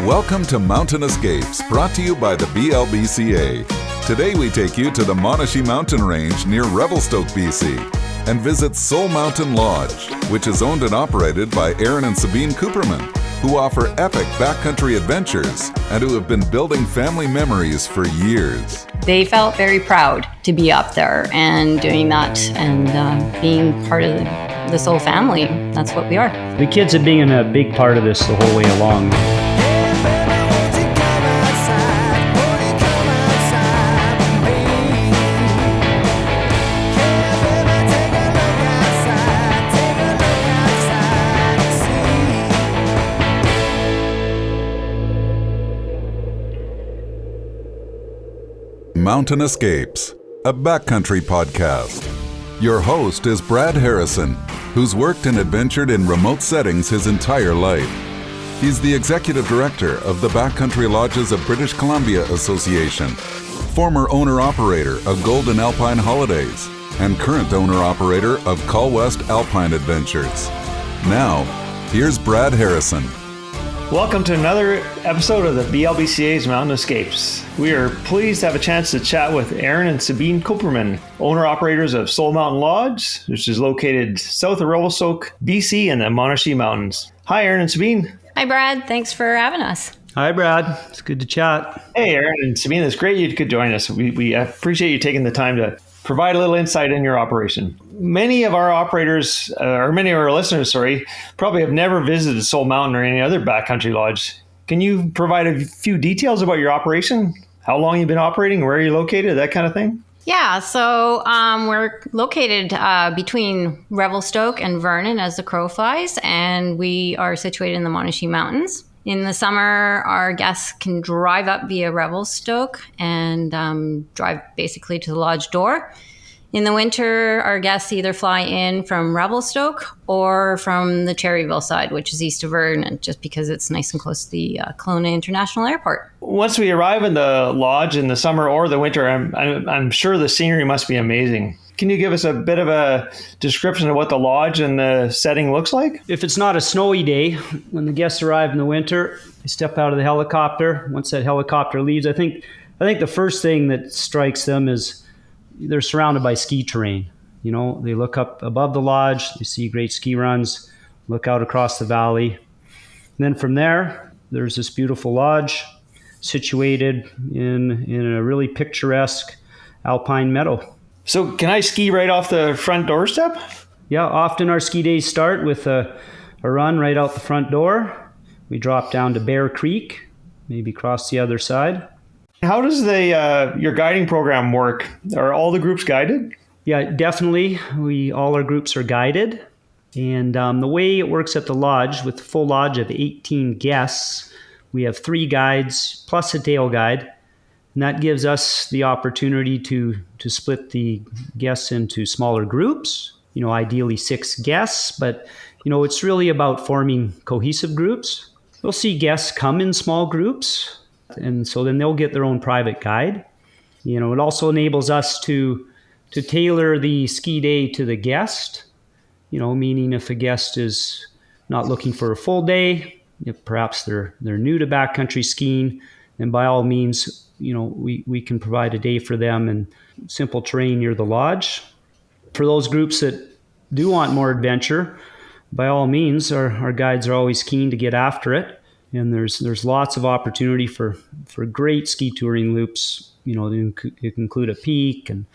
Welcome to Mountain Escapes, brought to you by the BLBCA. Today we take you to the Monashee Mountain Range near Revelstoke, BC, and visit Soul Mountain Lodge, which is owned and operated by Aaron and Sabine Cooperman, who offer epic backcountry adventures and who have been building family memories for years. They felt very proud to be up there and doing that and being part of the Soul family. That's what we are. The kids have been a big part of this the whole way along. Mountain Escapes, a backcountry podcast. Your host is Brad Harrison, who's worked and adventured in remote settings his entire life. He's the executive director of the Backcountry Lodges of British Columbia Association, former owner-operator of Golden Alpine Holidays, and current owner-operator of Call West Alpine Adventures. Now, here's Brad Harrison. Welcome to another episode of the BLBCA's Mountain Escapes. We are pleased to have a chance to chat with Aaron and Sabine Cooperman, owner-operators of Soul Mountain Lodge, which is located south of Revelstoke, BC, in the Monashee Mountains. Hi, Aaron and Sabine. Hi, Brad. Thanks for having us. Hi, Brad. It's good to chat. Hey, Aaron and Sabine. It's great you could join us. We appreciate you taking the time to provide a little insight in your operation. Many of our operators, or many of our listeners, probably have never visited Soul Mountain or any other backcountry lodge. Can you provide a few details about your operation? How long you've been operating, where you're located, that kind of thing? Yeah, so we're located between Revelstoke and Vernon as the crow flies, and we are situated in the Monashee Mountains. In the summer, our guests can drive up via Revelstoke and drive basically to the lodge door. In the winter, our guests either fly in from Revelstoke or from the Cherryville side, which is east of Vernon, just because it's nice and close to the Kelowna International Airport. Once we arrive in the lodge in the summer or the winter, I'm sure the scenery must be amazing. Can you give us a bit of a description of what the lodge and the setting looks like? If it's not a snowy day, when the guests arrive in the winter, they step out of the helicopter. Once that helicopter leaves, I think the first thing that strikes them is they're surrounded by ski terrain. You know, they look up above the lodge, they see great ski runs, look out across the valley. And then from there, there's this beautiful lodge situated in a really picturesque alpine meadow. So can I ski right off the front doorstep? Yeah, often our ski days start with a run right out the front door. We drop down to Bear Creek, maybe cross the other side. How does your guiding program work? Are all the groups guided? Yeah, definitely. All our groups are guided. And the way it works at the lodge, with a full lodge of 18 guests, we have 3 guides plus a tail guide. And that gives us the opportunity to split the guests into smaller groups, ideally 6 guests. But, it's really about forming cohesive groups. We'll see guests come in small groups, and so then they'll get their own private guide. It also enables us to tailor the ski day to the guest, meaning if a guest is not looking for a full day, if perhaps they're new to backcountry skiing, then by all means, we can provide a day for them in simple terrain near the lodge. For those groups that do want more adventure, by all means, our guides are always keen to get after it. And there's lots of opportunity for great ski touring loops. It can include a peak and,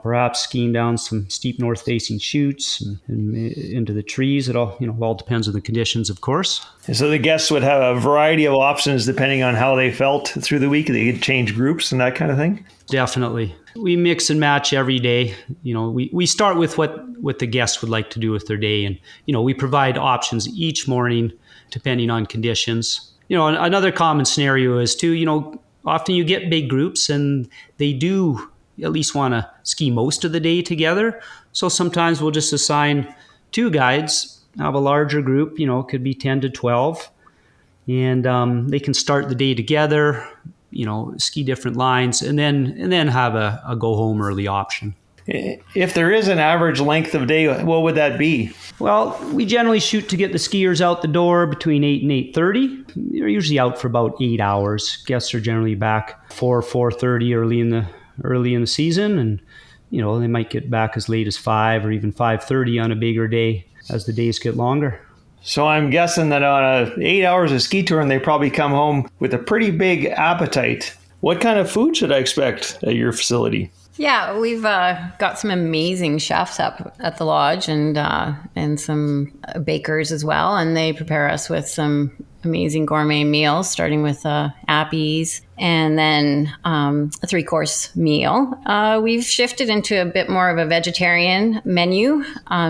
perhaps skiing down some steep north-facing chutes and into the trees. It all depends on the conditions, of course. And so the guests would have a variety of options depending on how they felt through the week. They could change groups and that kind of thing? Definitely. We mix and match every day. We start with what the guests would like to do with their day. And, we provide options each morning depending on conditions. Another common scenario is too, often you get big groups and they do at least want to ski most of the day together. So sometimes we'll just assign 2 guides, have a larger group, could be 10 to 12. And they can start the day together, ski different lines, and then have a go home early option. If there is an average length of day, what would that be? Well, we generally shoot to get the skiers out the door between 8 and 8:30. They're usually out for about 8 hours. Guests are generally back 4:30 early in the season, and they might get back as late as 5 or even 5:30 on a bigger day as the days get longer. So I'm guessing that on 8 hours of ski touring, they probably come home with a pretty big appetite. What kind of food should I expect at your facility? Yeah, we've got some amazing chefs up at the lodge and some bakers as well, and they prepare us with some amazing gourmet meals, starting with appies and then a 3-course meal. We've shifted into a bit more of a vegetarian menu,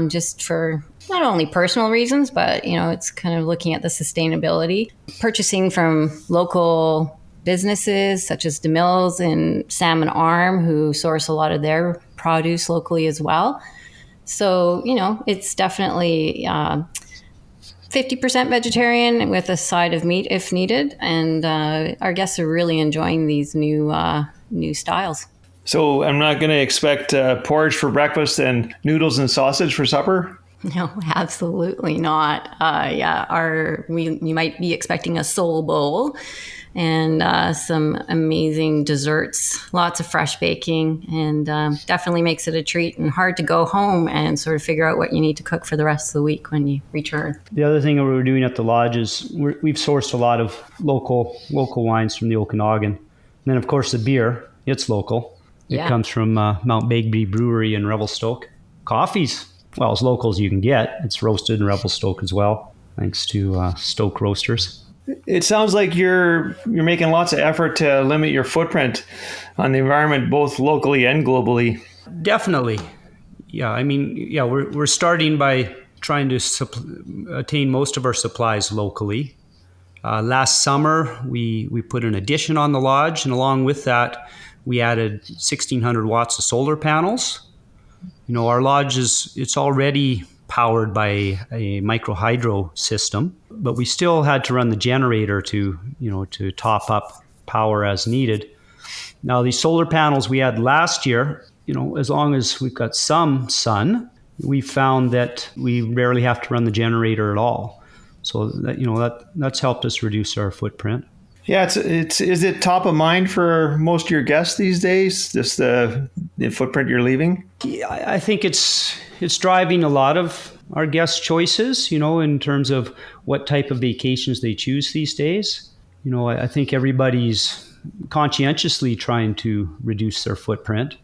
just for not only personal reasons, but it's kind of looking at the sustainability, purchasing from local businesses such as DeMills and Salmon Arm, who source a lot of their produce locally as well. So, it's definitely 50% vegetarian with a side of meat if needed. And our guests are really enjoying these new styles. So I'm not going to expect porridge for breakfast and noodles and sausage for supper? No, absolutely not. You might be expecting a soul bowl and some amazing desserts, lots of fresh baking, and definitely makes it a treat and hard to go home and sort of figure out what you need to cook for the rest of the week when you return. The other thing that we're doing at the lodge is we've sourced a lot of local wines from the Okanagan. And then, of course, the beer, it's local. It comes from Mount Begbie Brewery in Revelstoke. Coffee's, well, as local as you can get. It's roasted in Revelstoke as well, thanks to Stoke Roasters. It sounds like you're making lots of effort to limit your footprint on the environment, both locally and globally. Definitely. Yeah, we're starting by trying to attain most of our supplies locally. Last summer, we put an addition on the lodge, and along with that, we added 1,600 watts of solar panels. Our lodge it's already powered by a micro-hydro system, but we still had to run the generator to top up power as needed. Now, these solar panels we had last year, as long as we've got some sun, we found that we rarely have to run the generator at all. So that's helped us reduce our footprint. Yeah, is it top of mind for most of your guests these days, just the footprint you're leaving? Yeah, I think it's driving a lot of our guests' choices, in terms of what type of vacations they choose these days. I think everybody's conscientiously trying to reduce their footprint.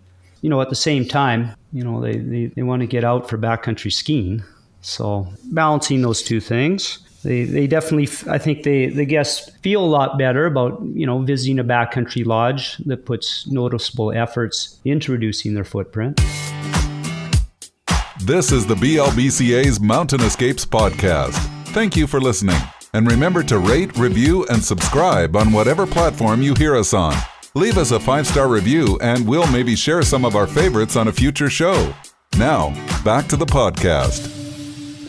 At the same time, they want to get out for backcountry skiing. So balancing those two things. They definitely, I think the guests feel a lot better about, visiting a backcountry lodge that puts noticeable efforts into reducing their footprint. This is the BLBCA's Mountain Escapes podcast. Thank you for listening. And remember to rate, review, and subscribe on whatever platform you hear us on. Leave us a 5-star review and we'll maybe share some of our favorites on a future show. Now, back to the podcast.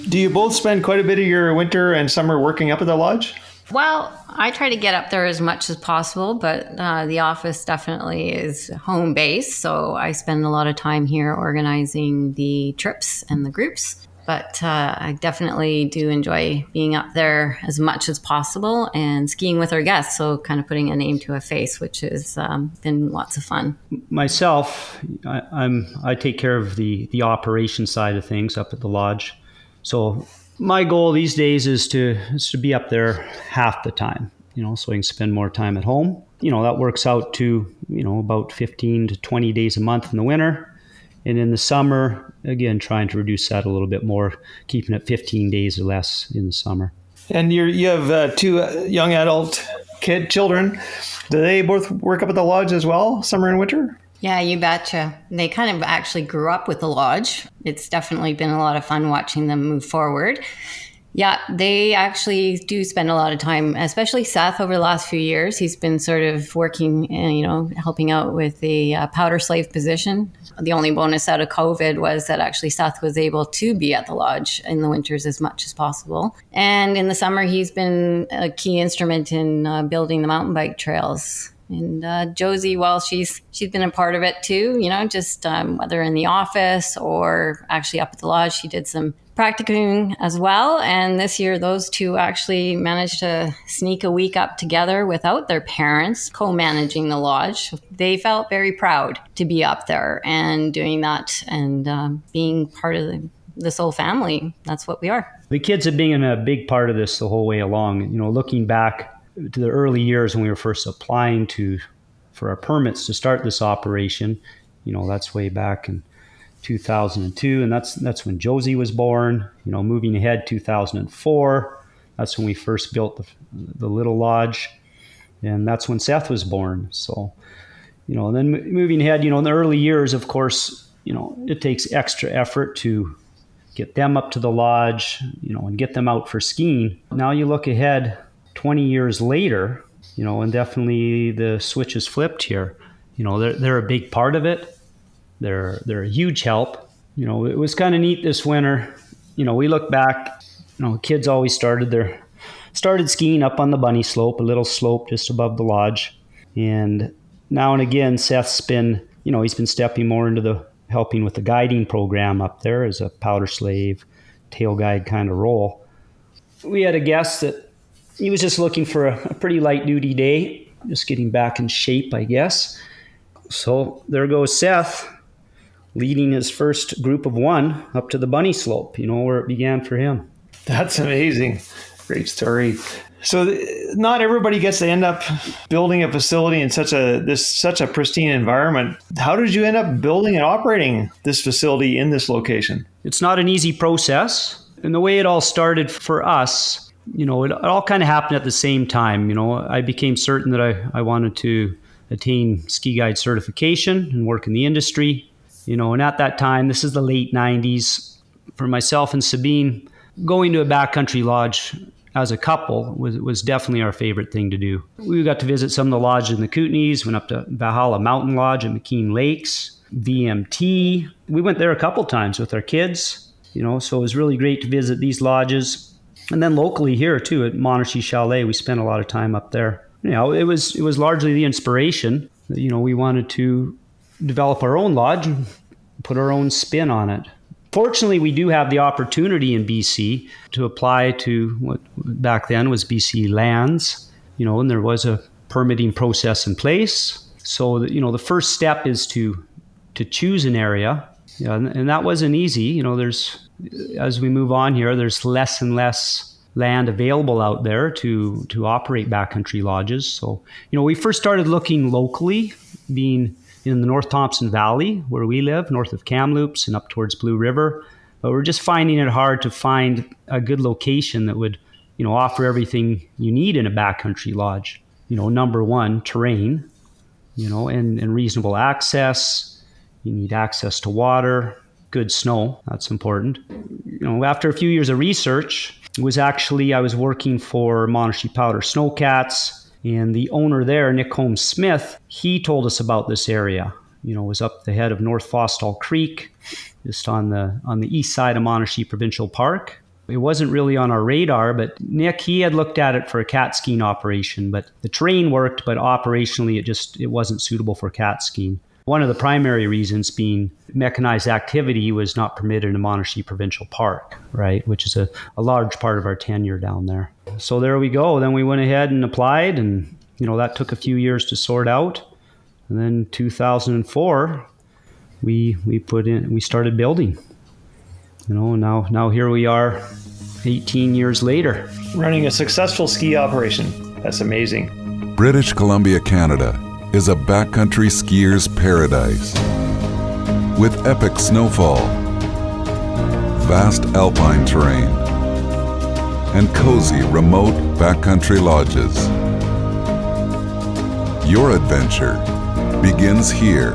Do you both spend quite a bit of your winter and summer working up at the lodge? Well, I try to get up there as much as possible, but the office definitely is home base. So I spend a lot of time here organizing the trips and the groups. But I definitely do enjoy being up there as much as possible and skiing with our guests. So kind of putting a name to a face, which has been lots of fun. Myself, I take care of the operation side of things up at the lodge. So my goal these days is to be up there half the time, so I can spend more time at home. That works out to, about 15 to 20 days a month in the winter. And in the summer, again, trying to reduce that a little bit more, keeping it 15 days or less in the summer. And you have 2 young adult children. Do they both work up at the lodge as well, summer and winter? Yeah, you betcha. They kind of actually grew up with the lodge. It's definitely been a lot of fun watching them move forward. Yeah, they actually do spend a lot of time, especially Seth over the last few years. He's been sort of working, helping out with the powder slave position. The only bonus out of COVID was that actually Seth was able to be at the lodge in the winters as much as possible. And in the summer, he's been a key instrument in building the mountain bike trails And Josie, well, she's been a part of it too, just whether in the office or actually up at the lodge, she did some practicing as well. And this year, those two actually managed to sneak a week up together without their parents co-managing the lodge. They felt very proud to be up there and doing that and being part of this whole family. That's what we are. The kids have been a big part of this the whole way along. Looking back to the early years when we were first applying for our permits to start this operation, that's way back in 2002, and that's when Josie was born. Moving ahead, 2004, that's when we first built the little lodge, and that's when Seth was born. So, and then moving ahead, in the early years, of course, it takes extra effort to get them up to the lodge, and get them out for skiing. Now you look ahead 20 years later, and definitely the switch is flipped here. They're a big part of it. They're a huge help. It was kind of neat this winter. We look back, kids always started skiing up on the bunny slope, a little slope just above the lodge. And now and again, Seth's been, he's been stepping more into helping with the guiding program up there as a powder slave, tail guide kind of role. We had a guest that he was just looking for a pretty light duty day, just getting back in shape, I guess. So there goes Seth, leading his first group of one up to the bunny slope, where it began for him. That's amazing. Great story. So not everybody gets to end up building a facility in such a pristine environment. How did you end up building and operating this facility in this location? It's not an easy process. And the way it all started for us, it all kind of happened at the same time. I became certain that I wanted to attain ski guide certification and work in the industry. And at that time, this is the late 90s, for myself and Sabine, going to a backcountry lodge as a couple was definitely our favorite thing to do. We got to visit some of the lodges in the Kootenays, went up to Valhalla Mountain Lodge at McKean Lakes, VMT. We went there a couple times with our kids, so it was really great to visit these lodges. And then locally here too at Monashee Chalet, we spent a lot of time up there. It was largely the inspiration. We wanted to develop our own lodge and put our own spin on it. Fortunately, we do have the opportunity in BC to apply to what back then was BC lands, and there was a permitting process in place. So, the first step is to choose an area, and that wasn't easy. As we move on here, there's less and less land available out there to operate backcountry lodges. So, we first started looking locally, being in the North Thompson Valley, where we live, north of Kamloops and up towards Blue River. But we're just finding it hard to find a good location that would, offer everything you need in a backcountry lodge. Number one, terrain, and reasonable access. You need access to water, good snow. That's important. After a few years of research, I was working for Monashee Powder Snowcats. And the owner there, Nick Holmes Smith, he told us about this area. Was up the head of North Fostal Creek, just on the east side of Monashee Provincial Park. It wasn't really on our radar, but Nick, he had looked at it for a cat skiing operation, but the terrain worked, but operationally it wasn't suitable for cat skiing. One of the primary reasons being mechanized activity was not permitted in Monashee Provincial Park, right, which is a large part of our tenure down there. So there we go. Then we went ahead and applied, and that took a few years to sort out. And then 2004, we started building. Now here we are 18 years later. Running a successful ski operation. That's amazing. British Columbia, Canada is a backcountry skier's paradise. With epic snowfall, vast alpine terrain, and cozy remote backcountry lodges. Your adventure begins here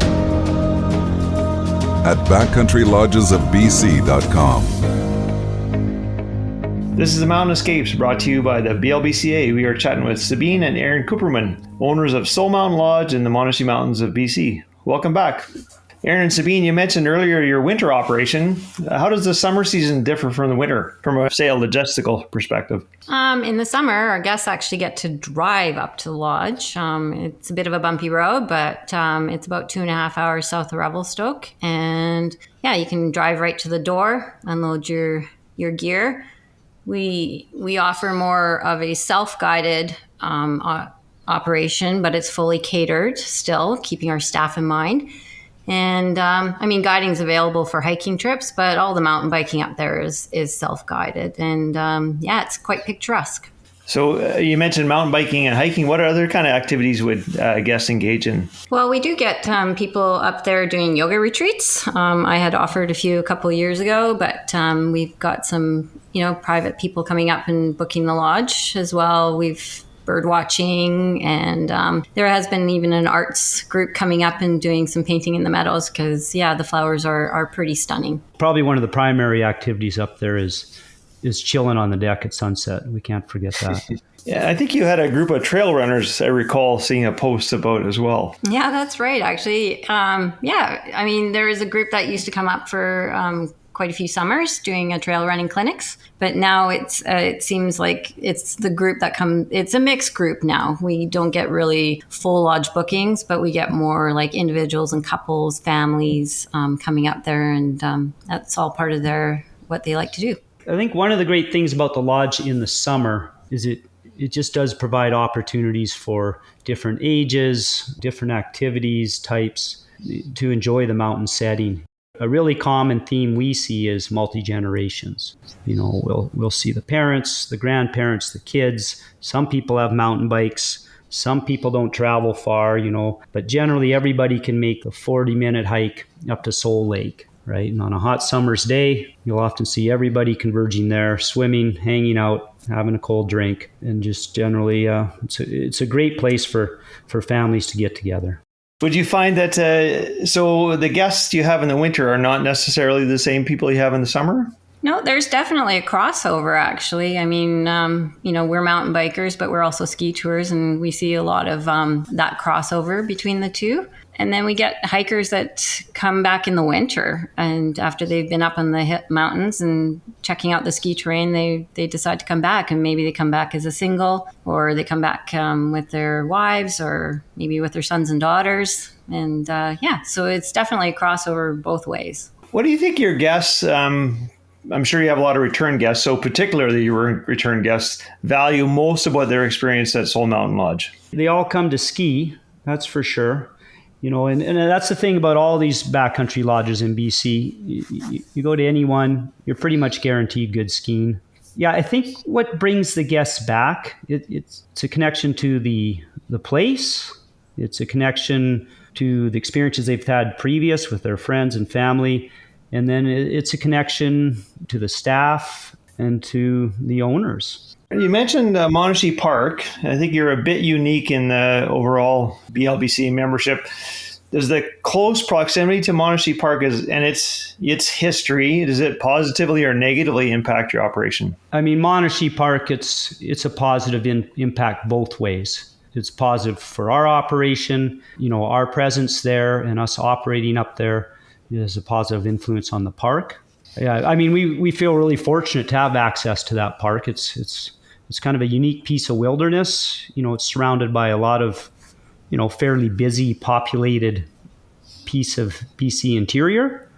at backcountrylodgesofbc.com. This is the Mountain Escapes, brought to you by the BLBCA. We are chatting with Sabine and Aaron Cooperman, owners of Soul Mountain Lodge in the Monashee Mountains of BC. Welcome back. Aaron and Sabine, you mentioned earlier your winter operation. How does the summer season differ from the winter from a, say, a logistical perspective? In the summer, our guests actually get to drive up to the lodge. It's a bit of a bumpy road, but it's about 2.5 hours south of Revelstoke. And yeah, you can drive right to the door, unload your gear. We offer more of a self-guided operation, but it's fully catered still, keeping our staff in mind. And guiding is available for hiking trips, but all the mountain biking up there is self-guided. And it's quite picturesque. So you mentioned mountain biking and hiking. What other kind of activities would guests engage in? Well, we do get people up there doing yoga retreats. I had offered a couple of years ago, but we've got some, private people coming up and booking the lodge as well. We've bird watching, and there has been even an arts group coming up and doing some painting in the meadows because the flowers are pretty stunning. Probably one of the primary activities up there is chilling on the deck at sunset. We can't forget that. Yeah, I think you had a group of trail runners, I recall seeing a post about as well. Yeah, that's right, actually. There is a group that used to come up for quite a few summers doing trail running clinics, but now it seems like it's the group it's a mixed group now. We don't get really full lodge bookings, but we get more like individuals and couples, families coming up there, and that's all part of what they like to do. I think one of the great things about the lodge in the summer is it just does provide opportunities for different ages, different activities types to enjoy the mountain setting. A really common theme we see is multi-generations. We'll see the parents, the grandparents, the kids. Some people have mountain bikes. Some people don't travel far, but generally everybody can make a 40-minute hike up to Soul Lake, right? And on a hot summer's day, you'll often see everybody converging there, swimming, hanging out, having a cold drink, and just generally it's a great place for families to get together. Would you find that, so the guests you have in the winter are not necessarily the same people you have in the summer? No, there's definitely a crossover, actually. I mean, we're mountain bikers, but we're also ski tours, and we see a lot of that crossover between the two. And then we get hikers that come back in the winter, and after they've been up on the mountains and checking out the ski terrain, they decide to come back, and maybe they come back as a single, or they come back with their wives, or maybe with their sons and daughters. And so it's definitely a crossover both ways. What do you think your guests, I'm sure you have a lot of return guests, so particularly your return guests, value most about their experience at Soul Mountain Lodge? They all come to ski, that's for sure. And that's the thing about all these backcountry lodges in BC. You go to any one, you're pretty much guaranteed good skiing. Yeah, I think what brings the guests back, it's a connection to the place. It's a connection to the experiences they've had previous with their friends and family. And then it's a connection to the staff and to the owners. You mentioned Monashee Park. I think you're a bit unique in the overall BLBC membership. Does the close proximity to Monashee Park and its history, does it positively or negatively impact your operation? I mean, Monashee Park, it's a positive impact both ways. It's positive for our operation. Our presence there and us operating up there is a positive influence on the park. Yeah, I mean, we feel really fortunate to have access to that park. It's kind of a unique piece of wilderness. It's surrounded by a lot of, fairly busy, populated piece of BC interior.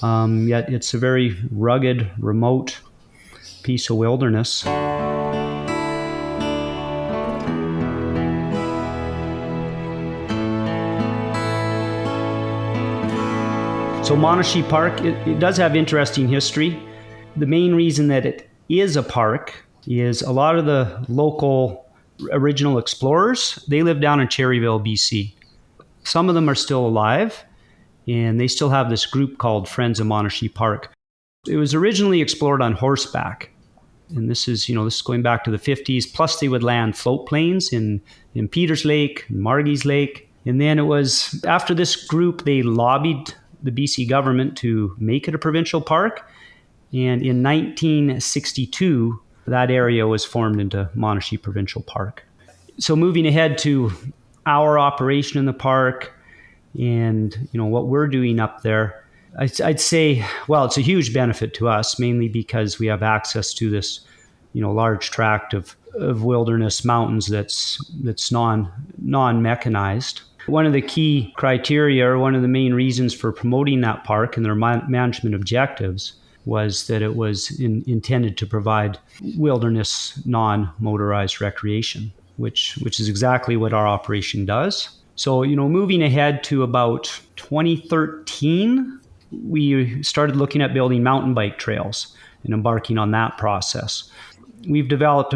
Yet it's a very rugged, remote piece of wilderness. So Monashee Park, it does have interesting history. The main reason that it is a park is a lot of the local original explorers, they live down in Cherryville, BC. Some of them are still alive, and they still have this group called Friends of Monashee Park. It was originally explored on horseback, and this is going back to the 50s. Plus, they would land float planes in Peters Lake, Margie's Lake. And then it was after this group, they lobbied the BC government to make it a provincial park. And in 1962, that area was formed into Monashee Provincial Park. So moving ahead to our operation in the park, And, what we're doing up there, I'd say, well, it's a huge benefit to us, mainly because we have access to this, large tract of wilderness mountains that's non-mechanized. One of the key criteria, or one of the main reasons for promoting that park and their management objectives, was that it was intended to provide wilderness non-motorized recreation, which is exactly what our operation does. So, moving ahead to about 2013, we started looking at building mountain bike trails and embarking on that process. We've developed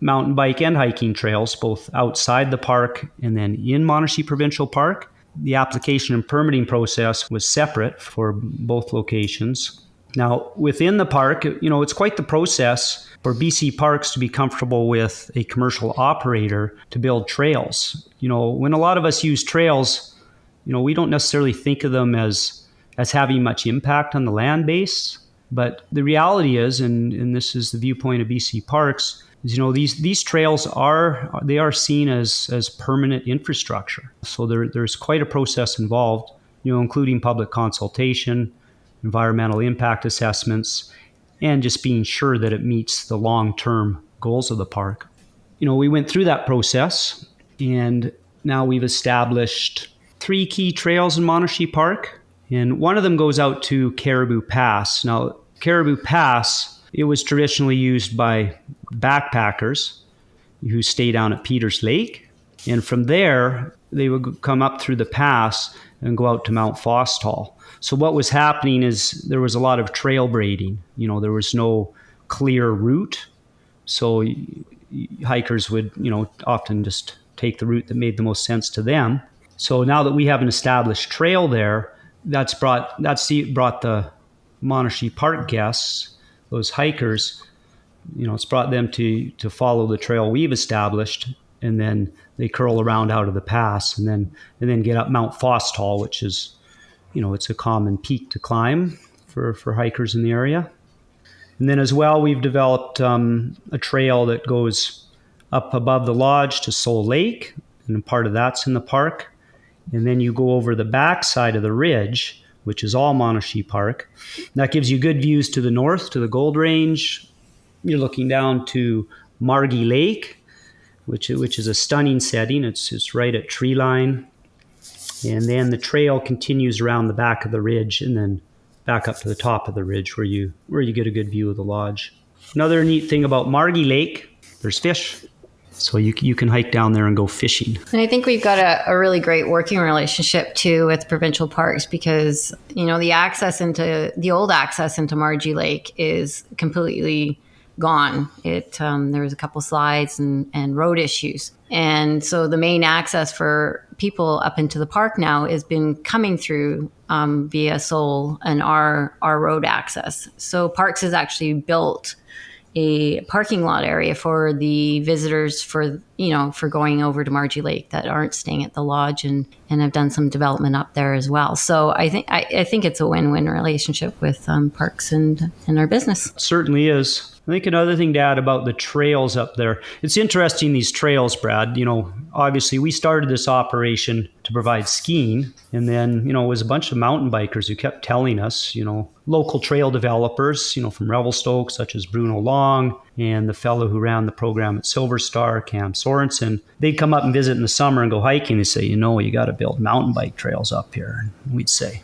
mountain bike and hiking trails, both outside the park and then in Monashee Provincial Park. The application and permitting process was separate for both locations. Now, within the park, it's quite the process for BC Parks to be comfortable with a commercial operator to build trails. When a lot of us use trails, we don't necessarily think of them as having much impact on the land base. But the reality is, and this is the viewpoint of BC Parks, is, these trails are seen as permanent infrastructure. So there's quite a process involved, including public consultation, environmental impact assessments, and just being sure that it meets the long-term goals of the park. We went through that process, and now we've established 3 key trails in Monashee Park, and one of them goes out to Caribou Pass. Now, Caribou Pass, it was traditionally used by backpackers who stay down at Peters Lake, and from there, they would come up through the pass and go out to Mount Fosstal. So what was happening is there was a lot of trail braiding. There was no clear route. So hikers would, often just take the route that made the most sense to them. So now that we have an established trail there, that's brought the Monashee Park guests, those hikers, it's brought them to follow the trail we've established, and then they curl around out of the pass and then get up Mount Fosstal, which is, it's a common peak to climb for hikers in the area. And then as well, we've developed a trail that goes up above the lodge to Soul Lake, and part of that's in the park. And then you go over the back side of the ridge, which is all Monashee Park. That gives you good views to the north, to the Gold Range. You're looking down to Margie Lake, which is a stunning setting. It's right at tree line. And then the trail continues around the back of the ridge and then back up to the top of the ridge where you get a good view of the lodge. Another neat thing about Margie Lake, there's fish. So you can hike down there and go fishing. And I think we've got a really great working relationship too with provincial parks, because the old access into Margie Lake is completely gone. There was a couple slides and road issues. And so the main access for people up into the park now has been coming through via Soul and our road access. So Parks has actually built a parking lot area for the visitors for going over to Margie Lake that aren't staying at the lodge, and have done some development up there as well. So I think it's a win-win relationship with Parks and our business. It certainly is. I think another thing to add about the trails up there, it's interesting, these trails, Brad. Obviously we started this operation to provide skiing, and then, it was a bunch of mountain bikers who kept telling us, local trail developers, from Revelstoke, such as Bruno Long, and the fellow who ran the program at Silver Star, Cam Sorensen, they'd come up and visit in the summer and go hiking. They'd say, you got to build mountain bike trails up here. And we'd say,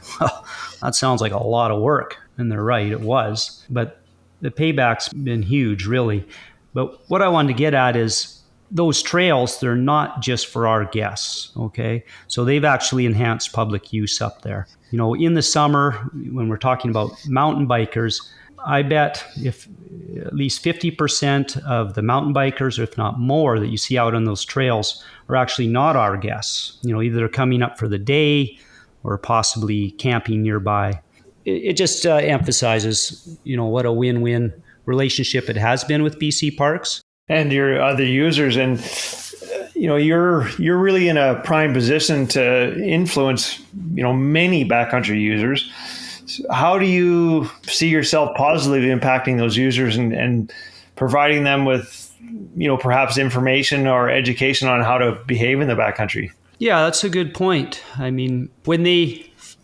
that sounds like a lot of work. And they're right, it was. But the payback's been huge, really. But what I wanted to get at is those trails, they're not just for our guests, okay? So they've actually enhanced public use up there. In the summer, when we're talking about mountain bikers, I bet if at least 50% of the mountain bikers, or if not more, that you see out on those trails are actually not our guests. Either they're coming up for the day or possibly camping nearby. It just emphasizes, what a win-win relationship it has been with BC Parks. And your other users, and you're really in a prime position to influence, many backcountry users. How do you see yourself positively impacting those users and providing them with, perhaps information or education on how to behave in the backcountry? Yeah, that's a good point. I mean,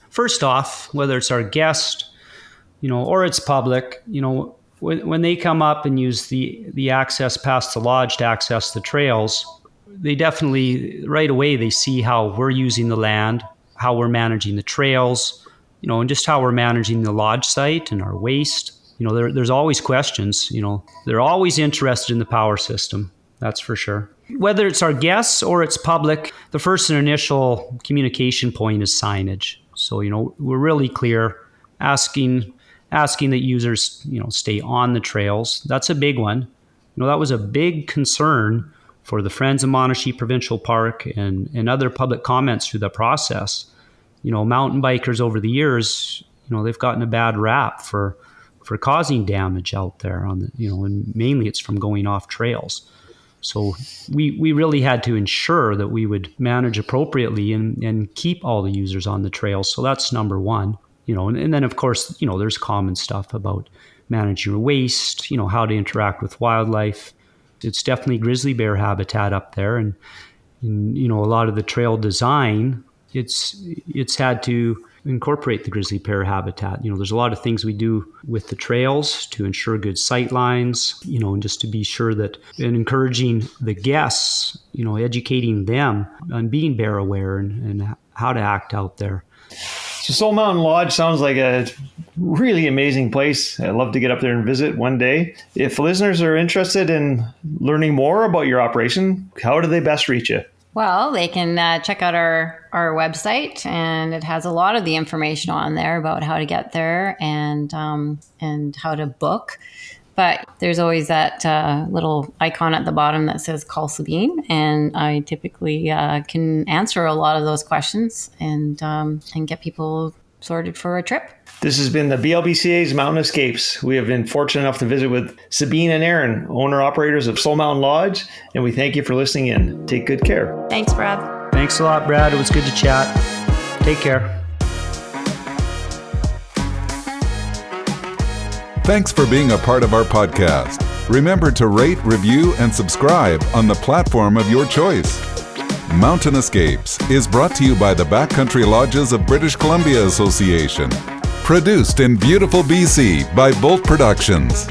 first off, whether it's our guest, or it's public, when they come up and use the access past the lodge to access the trails, they definitely, right away, they see how we're using the land, how we're managing the trails, and just how we're managing the lodge site and our waste. There's always questions, they're always interested in the power system. That's for sure. Whether it's our guests or it's public, the first and initial communication point is signage. So, we're really clear, asking that users, stay on the trails. That's a big one. That was a big concern for the Friends of Monashee Provincial Park and other public comments through the process. Mountain bikers over the years, they've gotten a bad rap for causing damage out there and mainly it's from going off trails. So we really had to ensure that we would manage appropriately and keep all the users on the trails. So that's number one, and then of course, there's common stuff about managing your waste, how to interact with wildlife. It's definitely grizzly bear habitat up there. And a lot of the trail design, it's had to incorporate the grizzly bear habitat. There's a lot of things we do with the trails to ensure good sight lines, and just to be sure that, and encouraging the guests, educating them on being bear aware and how to act out there. So Soul Mountain Lodge sounds like a really amazing place. I'd love to get up there and visit one day. If listeners are interested in learning more about your operation, how do they best reach you? Well, they can check out our website, and it has a lot of the information on there about how to get there and how to book. But there's always that little icon at the bottom that says Call Sabine, and I typically can answer a lot of those questions and get people sorted for a trip. This has been the BLBCA's Mountain Escapes. We have been fortunate enough to visit with Sabine and Aaron, owner-operators of Soul Mountain Lodge, and we thank you for listening in. Take good care. Thanks, Brad. Thanks a lot, Brad. It was good to chat. Take care. Thanks for being a part of our podcast. Remember to rate, review, and subscribe on the platform of your choice. Mountain Escapes is brought to you by the Backcountry Lodges of British Columbia Association. Produced in beautiful BC by Bolt Productions.